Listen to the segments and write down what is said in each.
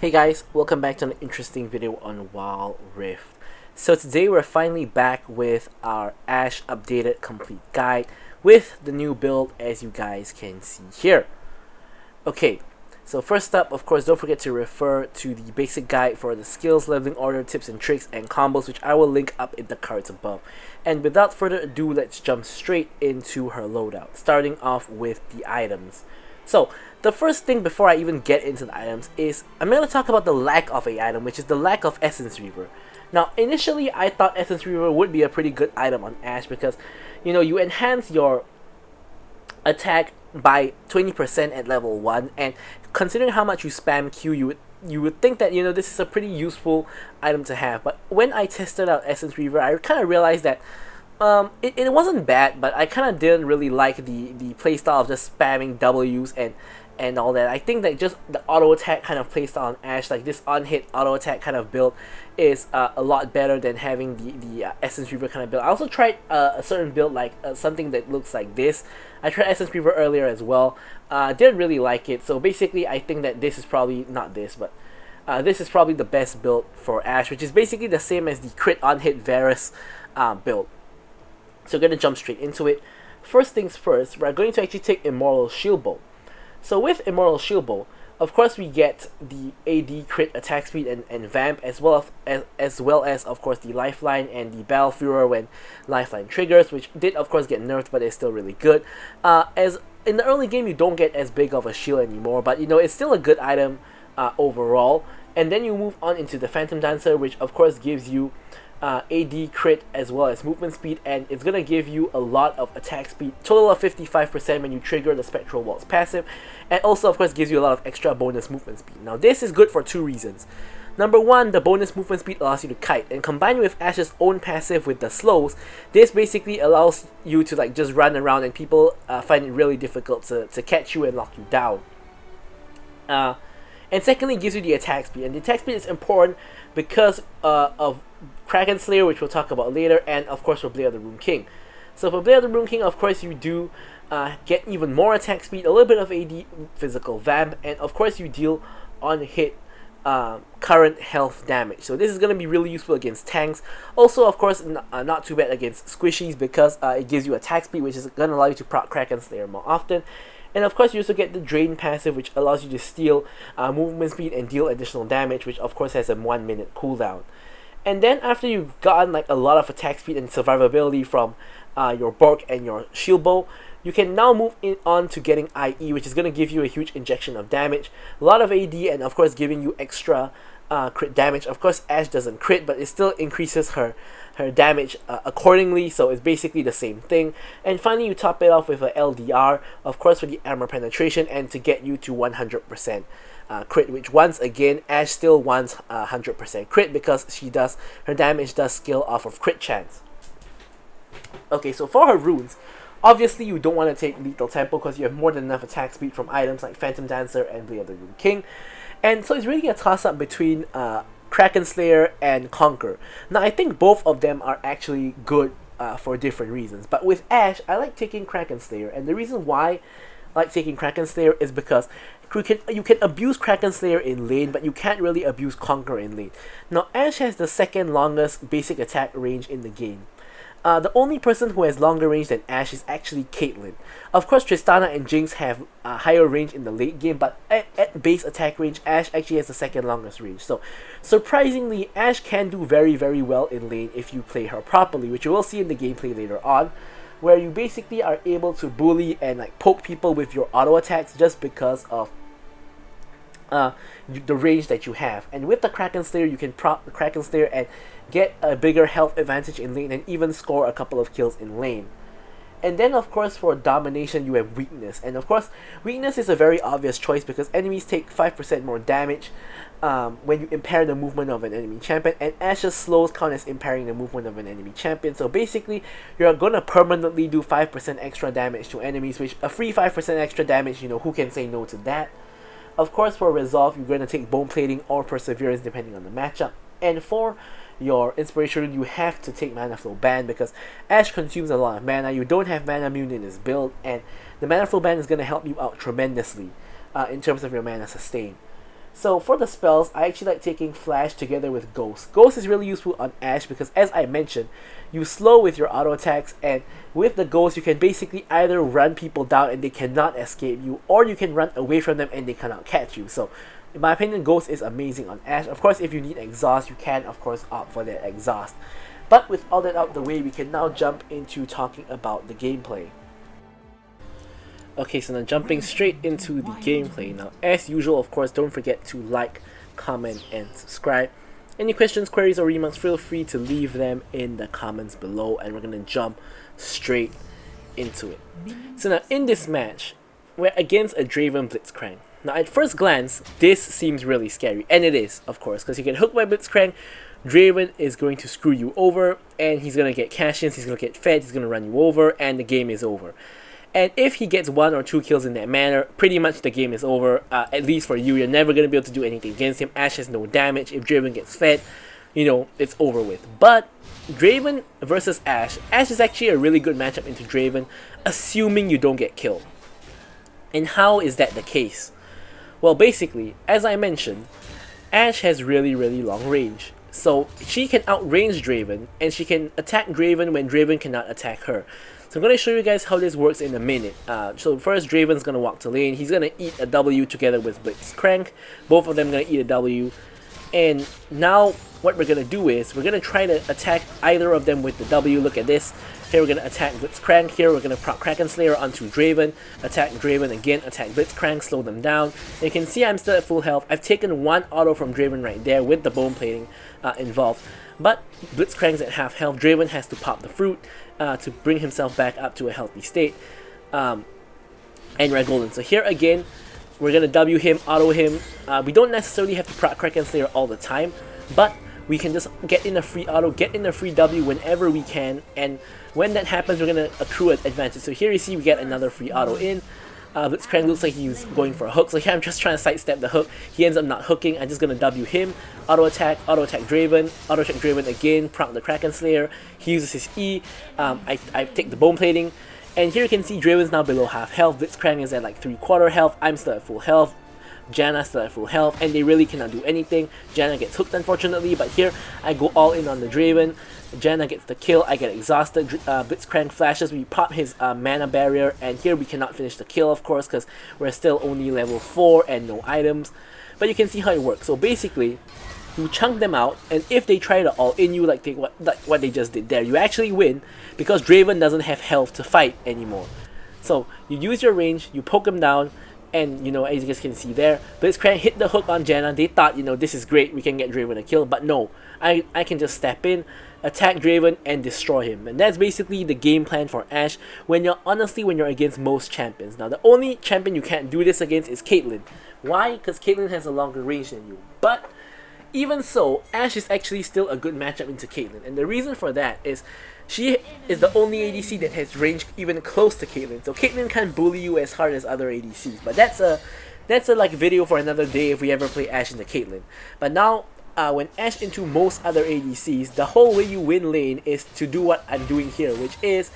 Hey guys, welcome back to an interesting video on Wild Rift. So today we're finally back with our Ashe updated complete guide with the new build as you guys can see here. Okay, so first up, of course, don't forget to refer to the basic guide for the skills, leveling order, tips and tricks, and combos, which I will link up in the cards above. And without further ado, let's jump straight into her loadout, starting off with the items. So, the first thing before I even get into the items is I'm going to talk about the lack of a item, which is the lack of Essence Reaver. Now, initially, I thought Essence Reaver would be a pretty good item on Ashe because, you enhance your attack by 20% at level 1, and considering how much you spam Q, you would think that this is a pretty useful item to have. But when I tested out Essence Reaver, I kind of realized that it wasn't bad, but I kind of didn't really like the playstyle of just spamming W's and all that. I think that just the auto attack kind of playstyle on Ashe, like this on-hit auto attack kind of build, is a lot better than having the Essence Reaver kind of build. I also tried a certain build like something that looks like this. I tried Essence Reaver earlier as well. Didn't really like it. So basically, I think that this is probably not this, but this is probably the best build for Ashe, which is basically the same as the crit on-hit Varus build. So we're going to jump straight into it. First things first, we're going to actually take Immortal Shield Bow. So with Immortal Shield Bow, of course we get the AD crit attack speed and vamp, as well as of course the lifeline and the Battle Furor when lifeline triggers, which did of course get nerfed, but it's still really good. As in the early game you don't get as big of a shield anymore, but it's still a good item overall. And then you move on into the Phantom Dancer, which of course gives you AD crit as well as movement speed, and it's gonna give you a lot of attack speed, total of 55% when you trigger the Spectral Waltz passive, and also of course gives you a lot of extra bonus movement speed. Now this is good for two reasons. Number one, the bonus movement speed allows you to kite, and combined with Ashe's own passive with the slows, this basically allows you to like just run around and people find it really difficult to catch you and lock you down. And secondly, it gives you the attack speed, and the attack speed is important because of Kraken Slayer, which we'll talk about later, and of course for Blade of the Rune King. So for Blade of the Rune King, of course you do get even more attack speed, a little bit of AD physical vamp, and of course you deal on hit current health damage. So this is going to be really useful against tanks. Also, of course, not too bad against squishies because it gives you attack speed, which is going to allow you to proc Kraken Slayer more often. And of course you also get the Drain passive, which allows you to steal movement speed and deal additional damage, which of course has a 1 minute cooldown. And then after you've gotten like a lot of attack speed and survivability from your Bork and your Shield Bow, you can now move on to getting IE, which is going to give you a huge injection of damage, a lot of AD, and of course giving you extra crit damage. Of course Ashe doesn't crit, but it still increases her damage accordingly, so it's basically the same thing. And finally you top it off with a LDR, of course for the armor penetration and to get you to 100% crit, which once again Ashe still wants 100% crit because her damage does scale off of crit chance. Okay, so for her runes, obviously you don't want to take Lethal Tempo because you have more than enough attack speed from items like Phantom Dancer and Blade of the Rune King. And so it's really a toss-up between Kraken Slayer and Conquer. Now I think both of them are actually good for different reasons. But with Ashe, I like taking Kraken Slayer, and the reason why I like taking Kraken Slayer is because you can abuse Kraken Slayer in lane, but you can't really abuse Conquer in lane. Now Ashe has the second longest basic attack range in the game. The only person who has longer range than Ashe is actually Caitlyn. Of course, Tristana and Jinx have higher range in the late game, but at base attack range, Ashe actually has the second longest range. So, surprisingly, Ashe can do very, very well in lane if you play her properly, which you will see in the gameplay later on, where you basically are able to bully and like poke people with your auto attacks just because of the range that you have. And with the Kraken Slayer, you can prop the Kraken Slayer and get a bigger health advantage in lane and even score a couple of kills in lane. And then of course for domination you have weakness, and of course weakness is a very obvious choice because enemies take 5% more damage when you impair the movement of an enemy champion, and Ashe's slows count as impairing the movement of an enemy champion. So basically you're gonna permanently do 5% extra damage to enemies, which a free 5% extra damage, who can say no to that. Of course for resolve you're going to take bone plating or perseverance depending on the matchup, and for your inspiration you have to take mana flow ban because Ashe consumes a lot of mana. You don't have mana immune in this build, and the mana flow ban is going to help you out tremendously in terms of your mana sustain. So for the spells, I actually like taking Flash together with Ghost. Ghost is really useful on Ashe because, as I mentioned, you slow with your auto attacks, and with the Ghost you can basically either run people down and they cannot escape you, or you can run away from them and they cannot catch you. So in my opinion, Ghost is amazing on Ashe. Of course, if you need exhaust, you can of course opt for that exhaust. But with all that out of the way, we can now jump into talking about the gameplay. Okay, so now jumping straight into the gameplay. Now, as usual, of course, don't forget to like, comment, and subscribe. Any questions, queries, or remarks, feel free to leave them in the comments below, and we're gonna jump straight into it. So now, in this match, we're against a Draven Blitzcrank. Now, at first glance, this seems really scary, and it is, of course, because you get hooked by Blitzcrank, Draven is going to screw you over, and he's gonna get cash-ins, he's gonna get fed, he's gonna run you over, and the game is over. And if he gets 1 or 2 kills in that manner, pretty much the game is over, at least for you. You're never going to be able to do anything against him. Ashe has no damage. If Draven gets fed, you know, it's over with. But Draven versus Ashe. Ashe is actually a really good matchup into Draven, assuming you don't get killed. And how is that the case? Well, basically, as I mentioned, Ashe has really long range. So she can outrange Draven, and she can attack Draven when Draven cannot attack her. So I'm going to show you guys how this works in a minute. So first, Draven's going to walk to lane. He's going to eat a W together with Blitzcrank. Both of them going to eat a W. And now what we're going to do is we're going to try to attack either of them with the W. Look at this. Here we're going to attack Blitzcrank. Here we're going to proc Kraken Slayer onto Draven. Attack Draven again. Attack Blitzcrank. Slow them down. And you can see I'm still at full health. I've taken 1 auto from Draven right there with the bone plating involved. But Blitzcrank's at half health. Draven has to pop the fruit to bring himself back up to a healthy state. And Red Golden. So here again, we're going to W him, auto him. We don't necessarily have to proc Kraken Slayer all the time, but we can just get in a free auto, get in a free W whenever we can. And when that happens, we're going to accrue an advantage. So here you see we get another free auto in. Blitzcrank looks like he's going for a hook, so here I'm just trying to sidestep the hook. He ends up not hooking. I'm just going to W him, auto attack Draven, auto attack Draven again, proc the Kraken Slayer. He uses his E, I take the bone plating, and here you can see Draven's now below half health. Blitzcrank is at like 3/4 health, I'm still at full health. Janna still at full health, and they really cannot do anything. Janna gets hooked unfortunately, but here I go all in on the Draven. Janna gets the kill, I get exhausted. Blitzcrank flashes, we pop his mana barrier, and here we cannot finish the kill of course because we're still only level 4 and no items. But you can see how it works. So basically, you chunk them out, and if they try to all-in you like what they just did there, you actually win because Draven doesn't have health to fight anymore. So you use your range, you poke him down, and you know, as you guys can see there, Blitzcrank hit the hook on Janna. They thought, you know, this is great, we can get Draven a kill, but no, I can just step in, attack Draven, and destroy him. And that's basically the game plan for Ashe when you're against most champions. Now the only champion you can't do this against is Caitlyn. Why? Because Caitlyn has a longer range than you. But even so, Ashe is actually still a good matchup into Caitlyn, and the reason for that is she is the only ADC that has range even close to Caitlyn. So Caitlyn can't bully you as hard as other ADCs, but that's a like video for another day if we ever play Ashe into Caitlyn. But now, when Ashe into most other ADCs, the whole way you win lane is to do what I'm doing here, which is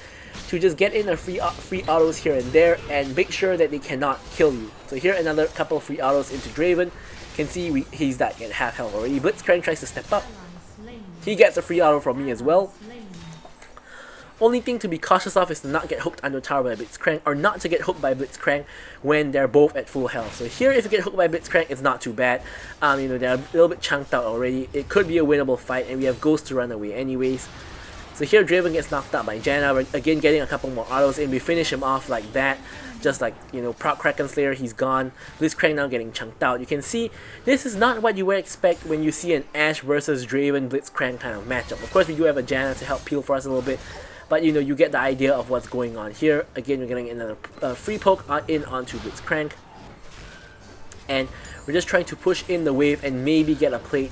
to just get in a free autos here and there and make sure that they cannot kill you. So here another couple of free autos into Draven. You can see he's at half health already. Blitzcrank tries to step up. He gets a free auto from me as well. Only thing to be cautious of is to not get hooked under tower by Blitzcrank, or not to get hooked by Blitzcrank when they're both at full health. So here, if you get hooked by Blitzcrank, it's not too bad. You know, they're a little bit chunked out already. It could be a winnable fight, and we have Ghost to run away anyways. So here, Draven gets knocked out by Janna. We're again getting a couple more autos in. We finish him off like that. Just like, you know, proc Kraken Slayer, he's gone. Blitzcrank now getting chunked out. You can see, this is not what you would expect when you see an Ashe versus Draven Blitzcrank kind of matchup. Of course, we do have a Janna to help peel for us a little bit. But you know, you get the idea of what's going on here. Again, we're getting another free poke in onto Blitzcrank. And we're just trying to push in the wave and maybe get a plate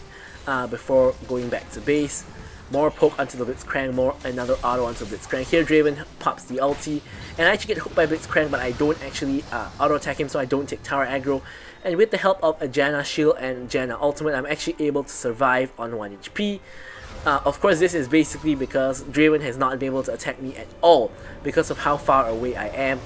before going back to base. More poke onto the Blitzcrank, another auto onto Blitzcrank. Here Draven pops the ulti, and I actually get hooked by Blitzcrank, but I don't actually auto attack him, so I don't take tower aggro. And with the help of a Janna shield and Janna ultimate, I'm actually able to survive on 1 HP. Of course, this is basically because Draven has not been able to attack me at all because of how far away I am.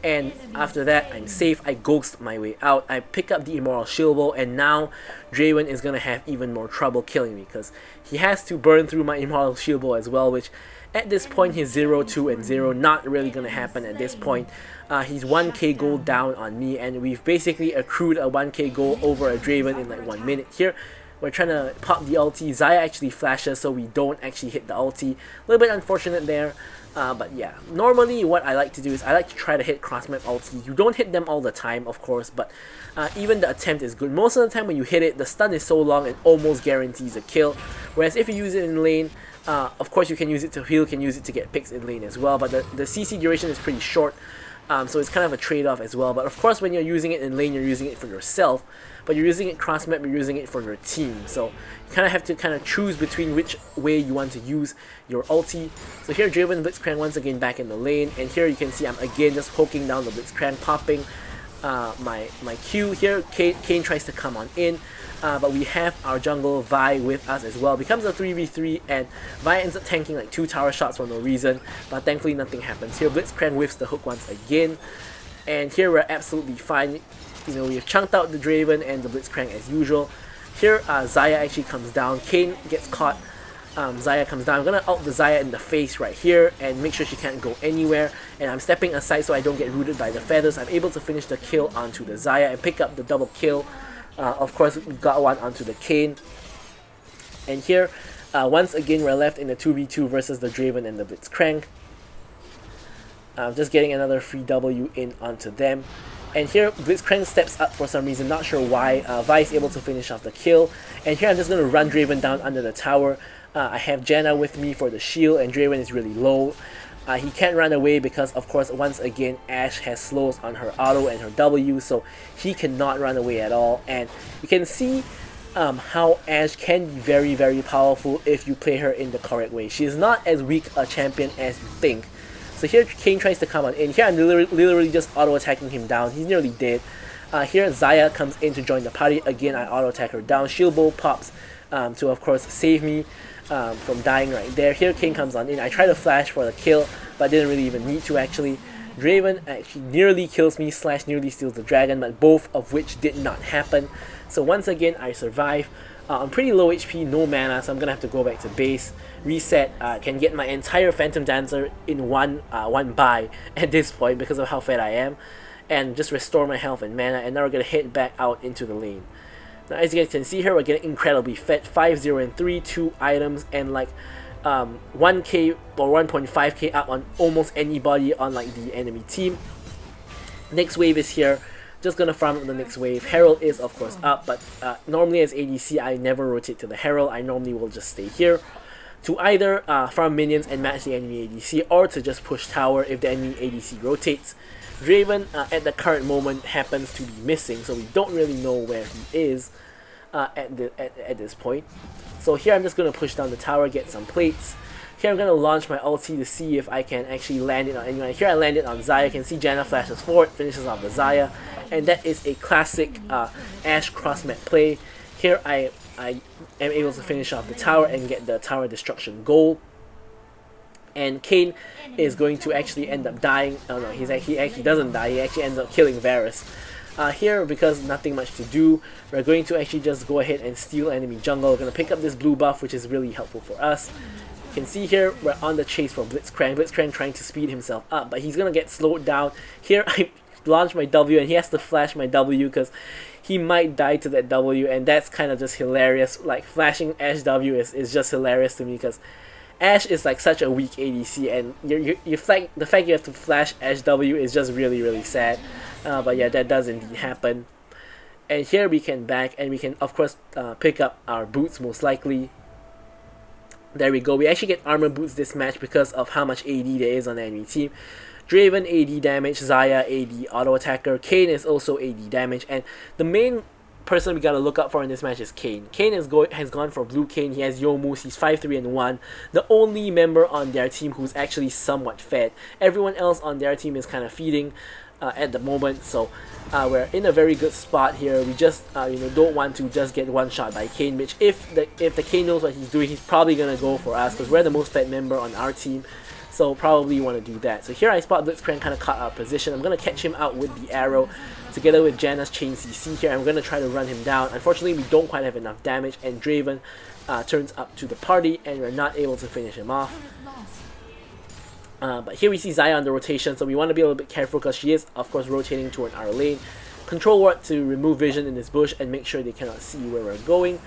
And after that, I'm safe. I ghost my way out. I pick up the Immoral Shield Bow, and now Draven is gonna have even more trouble killing me because he has to burn through my Immoral Shield Bow as well, which at this point he's 0, 2, and 0. Not really gonna happen at this point. He's 1k gold down on me, and we've basically accrued a 1k gold over a Draven in like 1 minute here. We're trying to pop the ulti. Xayah actually flashes, so we don't actually hit the ulti. A little bit unfortunate there. But yeah, normally what I like to do is I like to try to hit cross-map ulti. You don't hit them all the time, of course, but even the attempt is good. Most of the time when you hit it, the stun is so long it almost guarantees a kill. Whereas if you use it in lane, of course you can use it to heal, you can use it to get picks in lane as well, but the CC duration is pretty short. So it's kind of a trade-off as well. But of course when you're using it in lane, you're using it for yourself. But you're using it cross-map, you're using it for your team. So you kind of have to choose between which way you want to use your ulti. So here Draven Blitzcrank once again back in the lane. And here you can see I'm again just poking down the Blitzcrank, popping my Q here. Kayn tries to come on in. But we have our jungle Vi with us as well. Becomes a 3v3 and Vi ends up tanking like 2 tower shots for no reason. But thankfully nothing happens here. Blitzcrank whiffs the hook once again. And here we're absolutely fine. You know, we've chunked out the Draven and the Blitzcrank as usual. Here Xayah actually comes down. Kayn gets caught. Xayah comes down. I'm gonna ult the Xayah in the face right here and make sure she can't go anywhere. And I'm stepping aside so I don't get rooted by the feathers. I'm able to finish the kill onto the Xayah and pick up the double kill. Of course, we got one onto the Kayn. And here, once again, we're left in the 2v2 versus the Draven and the Blitzcrank. Just getting another free W in onto them. And here, Blitzcrank steps up for some reason, not sure why. Vi is able to finish off the kill. And here I'm just going to run Draven down under the tower. I have Janna with me for the shield, and Draven is really low. He can't run away because, of course, once again, Ashe has slows on her auto and her W, so he cannot run away at all. And you can see how Ashe can be very, very powerful if you play her in the correct way. She is not as weak a champion as you think. So here Kayn tries to come on in. Here I'm literally just auto-attacking him down. He's nearly dead. Here Xayah comes in to join the party. Again, I auto-attack her down. Shield Bow pops to, of course, save me from dying right there. Here Kayn comes on in. I try to flash for the kill, but didn't really even need to actually. Draven actually nearly kills me / nearly steals the dragon, but both of which did not happen. So once again, I survive. I'm pretty low HP, no mana, so I'm gonna have to go back to base, reset, can get my entire Phantom Dancer in one buy at this point because of how fed I am, and just restore my health and mana, and now we're gonna head back out into the lane. Now as you guys can see here, we're getting incredibly fed, 5, 0, and 3, 2 items, and like 1k or 1.5k up on almost anybody on like the enemy team. Next wave is here. Just gonna farm up the next wave. Herald is of course up, but normally as ADC I never rotate to the Herald. I normally will just stay here to either farm minions and match the enemy ADC, or to just push tower if the enemy ADC rotates. Draven at the current moment happens to be missing, so we don't really know where he is at this point. So here I'm just gonna push down the tower, get some plates. Here I'm going to launch my ulti to see if I can actually land it on anyone. Here I landed on Xayah. You can see Janna flashes forward, finishes off the Xayah. And that is a classic Ashe cross-map play. Here I am able to finish off the tower and get the tower destruction goal. And Kayn is going to actually end up dying. Oh no, he actually doesn't die. He actually ends up killing Varus. Here, because nothing much to do, we're going to actually just go ahead and steal enemy jungle. We're going to pick up this blue buff, which is really helpful for us. You can see here we're on the chase for Blitzcrank. Blitzcrank trying to speed himself up, but he's gonna get slowed down. Here I launch my W and he has to flash my W because he might die to that W, and that's kind of just hilarious. Like flashing Ashe W is just hilarious to me because Ashe is like such a weak ADC, and the fact you have to flash Ashe W is just really, really sad. But yeah, that does indeed happen. And here we can back and we can of course pick up our boots most likely. There we go. We actually get armor boots this match because of how much AD there is on the enemy team. Draven AD damage, Xayah AD auto attacker, Kayn is also AD damage, and the main person we gotta look out for in this match is Kayn. Kayn has gone for blue Kayn. He has Youmuu's. He's 5-3 and 1. The only member on their team who's actually somewhat fed. Everyone else on their team is kind of feeding at the moment, so we're in a very good spot here. We just don't want to just get one shot by Kayn, which if the Kayn knows what he's doing, he's probably gonna go for us because we're the most fed member on our team. so probably want to do that. So here I spot Blitzcrank kind of caught out of position. I'm going to catch him out with the arrow together with Janna's chain CC here. I'm going to try to run him down. Unfortunately, we don't quite have enough damage, and Draven turns up to the party, and we're not able to finish him off. But here we see Xayah on the rotation, so we want to be a little bit careful because she is, of course, rotating toward our lane. Control ward to remove vision in this bush and make sure they cannot see where we're going.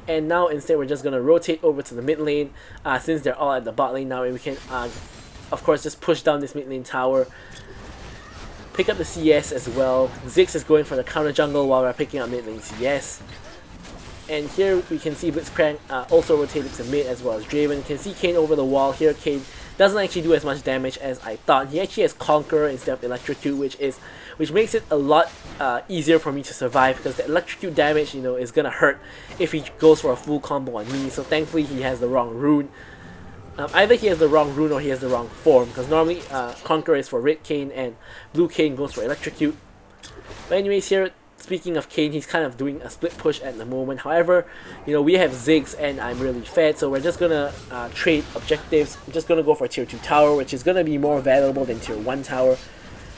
And now instead we're just going to rotate over to the mid lane since they're all at the bot lane now, and we can, of course, just push down this mid lane tower. Pick up the CS as well. Ziggs is going for the counter jungle while we're picking up mid lane CS. And here we can see Blitzcrank also rotated to mid as well as Draven. You can see Kayn over the wall here. Kayn doesn't actually do as much damage as I thought. He actually has Conqueror instead of Electrocute, which makes it a lot easier for me to survive, because the Electrocute damage, you know, is gonna hurt if he goes for a full combo on me. So thankfully he has the wrong rune. Either he has the wrong rune or he has the wrong form, because normally Conqueror is for red Kayn and blue Kayn goes for Electrocute. But anyways, here, speaking of Kayn, he's kind of doing a split push at the moment. However, you know, we have Ziggs and I'm really fed, so we're just gonna trade objectives. I'm just gonna go for tier 2 tower, which is gonna be more valuable than tier 1 tower.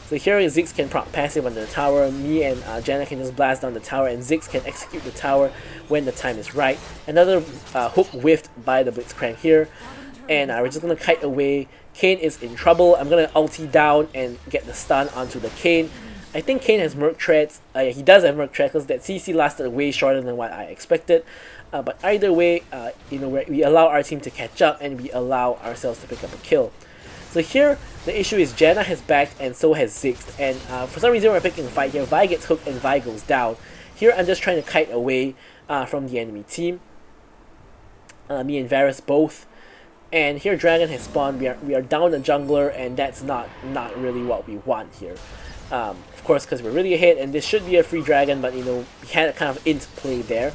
So here Ziggs can proc passive on the tower. Me and Janna can just blast down the tower, and Ziggs can execute the tower when the time is right. Another hook whiffed by the Blitzcrank here, and we're just gonna kite away. Kayn is in trouble. I'm gonna ulti down and get the stun onto the Kayn. I think Kayn has Merc Treads. He does have Merc Treads because that CC lasted way shorter than what I expected. But either way, you know, we allow our team to catch up and we allow ourselves to pick up a kill. So here, the issue is Janna has backed and so has Ziggs. And for some reason we're picking a fight here. Vi gets hooked and Vi goes down. Here I'm just trying to kite away from the enemy team. Me and Varus both. And here Dragon has spawned. We are down a jungler, and that's not really what we want here. Of course, because we're really ahead, and this should be a free dragon, but you know, we had a kind of int play there.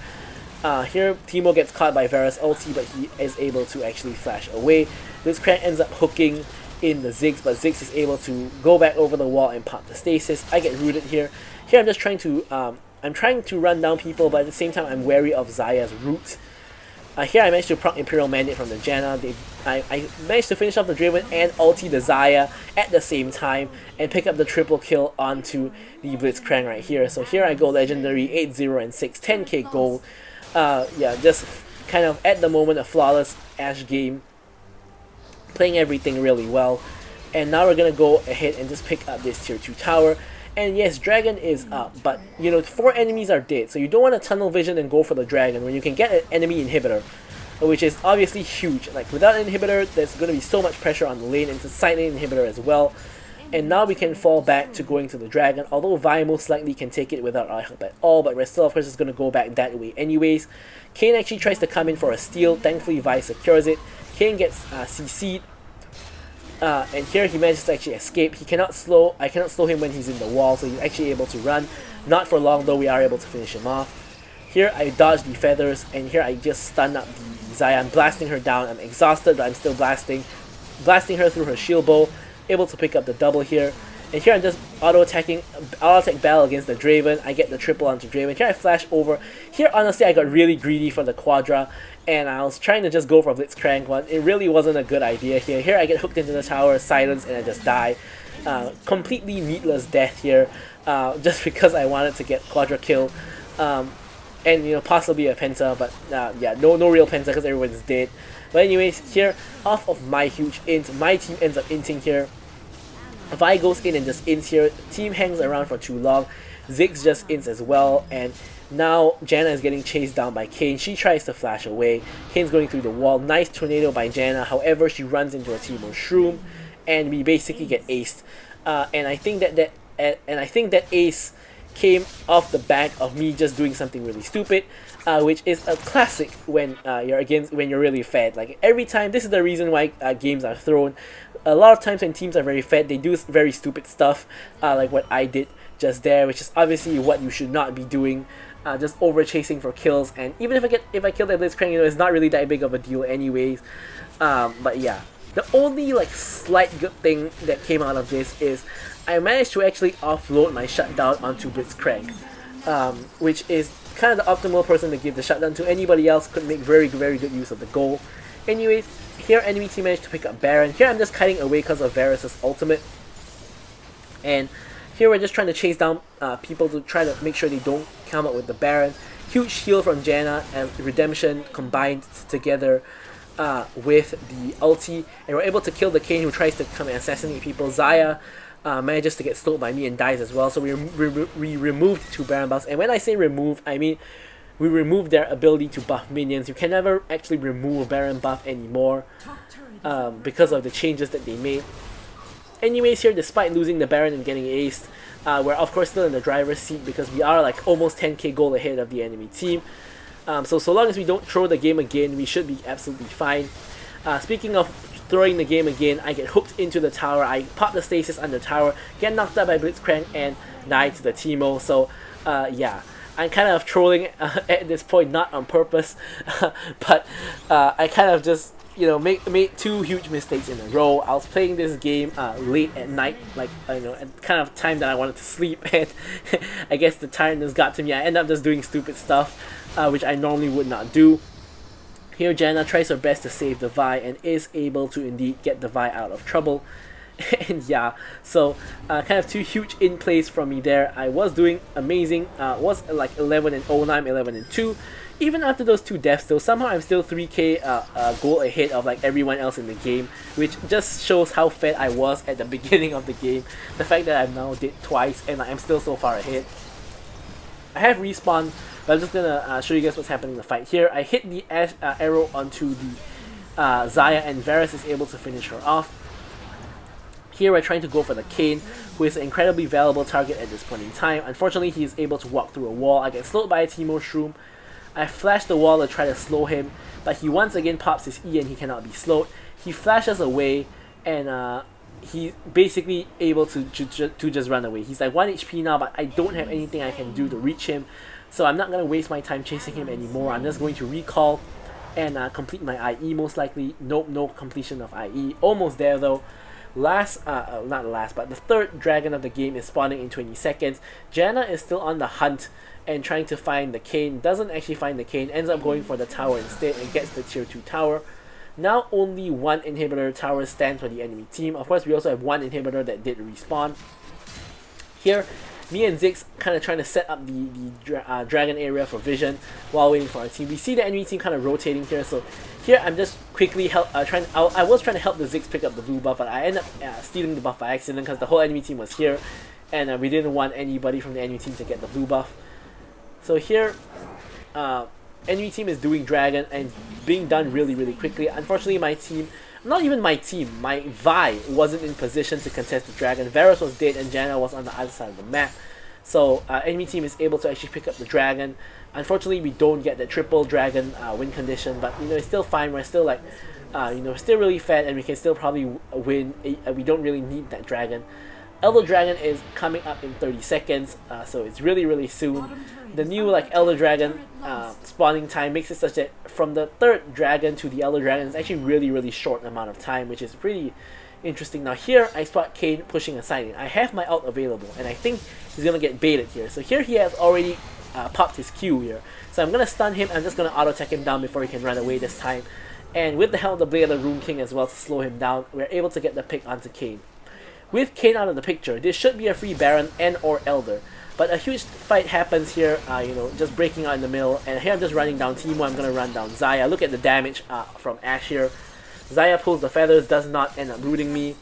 Here Teemo gets caught by Varus ulti, but he is able to actually flash away. Blitzcrank ends up hooking in the Ziggs, but Ziggs is able to go back over the wall and pop the stasis. I get rooted here. Here I'm just trying to run down people, but at the same time I'm wary of Xayah's root. Here I managed to proc Imperial Mandate from the Janna. I managed to finish off the Draven and ulti the Xayah at the same time and pick up the triple kill onto the Blitzcrank right here. So here I go legendary 8-0 and 6, 10k gold. Yeah, just kind of at the moment a flawless Ashe game. Playing everything really well. And now we're gonna go ahead and just pick up this tier 2 tower. And yes, dragon is up, but you know, 4 enemies are dead, so you don't want to tunnel vision and go for the dragon when you can get an enemy inhibitor, which is obviously huge. Like without an inhibitor, there's going to be so much pressure on the lane, and it's a side lane inhibitor as well. And now we can fall back to going to the dragon, although Vi most likely can take it without our help at all, but we're still of course just going to go back that way anyways. Kayn actually tries to come in for a steal. Thankfully Vi secures it. Kayn gets CC'd. And here he manages to actually escape. I cannot slow him when he's in the wall, so he's actually able to run. Not for long though, we are able to finish him off. Here I dodge the feathers, and here I just stun up the Xayah. I'm blasting her down. I'm exhausted, but I'm still blasting her through her shield bow. Able to pick up the double here. And here I'm just auto-attack Bell against the Draven. I get the triple onto Draven. Here I flash over. Here honestly I got really greedy for the Quadra, and I was trying to just go for Blitzcrank one. It really wasn't a good idea here. Here I get hooked into the tower, silence, and I just die. Completely needless death here, just because I wanted to get Quadra kill. And you know, possibly a Penta, but yeah, no real Penta because everyone's dead. But anyways, here, off of my huge int, my team ends up inting here. Vi goes in and just ints here. Team hangs around for too long. Ziggs just ints as well, and now Janna is getting chased down by Kayn. She tries to flash away. Kayn's going through the wall. Nice tornado by Janna. However, she runs into a Teemo Shroom, and we basically get aced. And I think that ace came off the back of me just doing something really stupid, which is a classic when you're really fed. Like every time, this is the reason why games are thrown. A lot of times when teams are very fed, they do very stupid stuff, like what I did just there, which is obviously what you should not be doing. Just over chasing for kills, and even if I kill that Blitzcrank, you know, it's not really that big of a deal anyways. But yeah, the only like slight good thing that came out of this is I managed to actually offload my shutdown onto Blitzcrank, which is kind of the optimal person to give the shutdown to. Anybody else could make very good use of the goal. Anyways, here enemy team managed to pick up Baron. Here I'm just kiting away because of Varus' ultimate. And here we're just trying to chase down people to try to make sure they don't come up with the Baron. Huge heal from Janna and Redemption combined together with the ulti. And we're able to kill the Kayn who tries to come and assassinate people. Xayah manages to get slowed by me and dies as well. So we removed 2 Baron buffs. And when I say remove, I mean we removed their ability to buff minions. You can never actually remove a Baron buff anymore because of the changes that they made. Anyways, here despite losing the Baron and getting aced, we're of course still in the driver's seat because we are like almost 10k gold ahead of the enemy team. So long as we don't throw the game again, we should be absolutely fine. Speaking of throwing the game again, I get hooked into the tower, I pop the stasis on the tower, get knocked out by Blitzcrank and die to the Teemo. So yeah, I'm kind of trolling at this point, not on purpose, but I kind of just, you know, made 2 huge mistakes in a row. I was playing this game late at night, like, you know, at kind of time that I wanted to sleep, and I guess the tiredness got to me. I ended up just doing stupid stuff, which I normally would not do. Here Janna tries her best to save the Vi and is able to indeed get the Vi out of trouble. And yeah, so kind of 2 huge in plays from me there. I was doing amazing, was like 11-0, now I'm 11-2. Even after those 2 deaths though, somehow I'm still 3k goal ahead of like everyone else in the game, which just shows how fed I was at the beginning of the game. The fact that I've now did twice and I'm still so far ahead. I have respawned, but I'm just gonna show you guys what's happening in the fight here. I hit the Ashe arrow onto the Xayah and Varus is able to finish her off. Here we're trying to go for the Kayn, who is an incredibly valuable target at this point in time. Unfortunately, he is able to walk through a wall. I get slowed by a Teemo Shroom. I flash the wall to try to slow him, but he once again pops his E and he cannot be slowed. He flashes away and he's basically able to just run away. He's like 1 HP now, but I don't have anything I can do to reach him. So I'm not going to waste my time chasing him anymore. I'm just going to recall and complete my IE most likely. Nope, no completion of IE. Almost there though. Not last, but the 3rd dragon of the game is spawning in 20 seconds. Janna is still on the hunt and trying to find the Kayn. Doesn't actually find the Kayn, ends up going for the tower instead and gets the tier 2 tower. Now only 1 inhibitor tower stands for the enemy team. Of course, we also have 1 inhibitor that did respawn. Here, me and Ziggs kind of trying to set up the dragon area for vision while waiting for our team. We see the enemy team kind of rotating here, so here I'm just quickly I was trying to help the Ziggs pick up the blue buff, but I ended up stealing the buff by accident because the whole enemy team was here, and we didn't want anybody from the enemy team to get the blue buff. So here, enemy team is doing dragon and being done really quickly. Unfortunately, my team, not even my team, my Vi wasn't in position to contest the dragon. Varus was dead and Janna was on the other side of the map. So enemy team is able to actually pick up the dragon. Unfortunately, we don't get the triple dragon win condition, but you know, it's still fine. We're still like, you know, still really fed and we can still probably win. We don't really need that dragon. Elder Dragon is coming up in 30 seconds, so it's really soon. The new like Elder Dragon spawning time makes it such that from the 3rd dragon to the Elder Dragon is actually really short amount of time, which is pretty interesting. Now here I spot Kayn pushing aside. I have my ult available and I think he's gonna get baited here. So here he has already popped his Q here. So I'm gonna stun him. I'm just gonna auto attack him down before he can run away this time. And with the help of the Blade of the Rune King as well to slow him down, we're able to get the pick onto Kayn. With Kayn out of the picture, this should be a free Baron and or Elder. But a huge fight happens here, you know, just breaking out in the middle. And here I'm just running down Teemo. I'm going to run down Xayah. Look at the damage from Ashe here. Xayah pulls the feathers, does not end up looting me.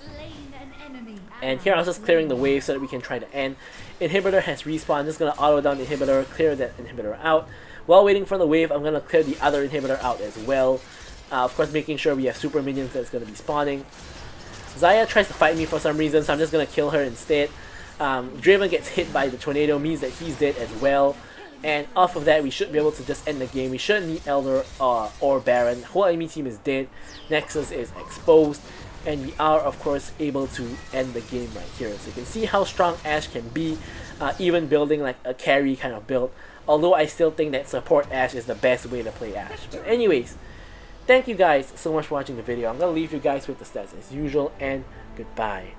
And here I was just clearing the wave so that we can try to end. Inhibitor has respawned. I'm just going to auto down the inhibitor, clear that inhibitor out. While waiting for the wave, I'm going to clear the other inhibitor out as well. Of course, making sure we have super minions that's going to be spawning. Xayah tries to fight me for some reason, so I'm just going to kill her instead. Draven gets hit by the tornado, means that he's dead as well. And off of that, we should be able to just end the game. We shouldn't need Elder or Baron. Whole enemy team is dead. Nexus is exposed. And we are, of course, able to end the game right here. So you can see how strong Ashe can be, even building like a carry kind of build. Although I still think that support Ashe is the best way to play Ashe. But anyways, thank you guys so much for watching the video. I'm going to leave you guys with the stats as usual, and goodbye.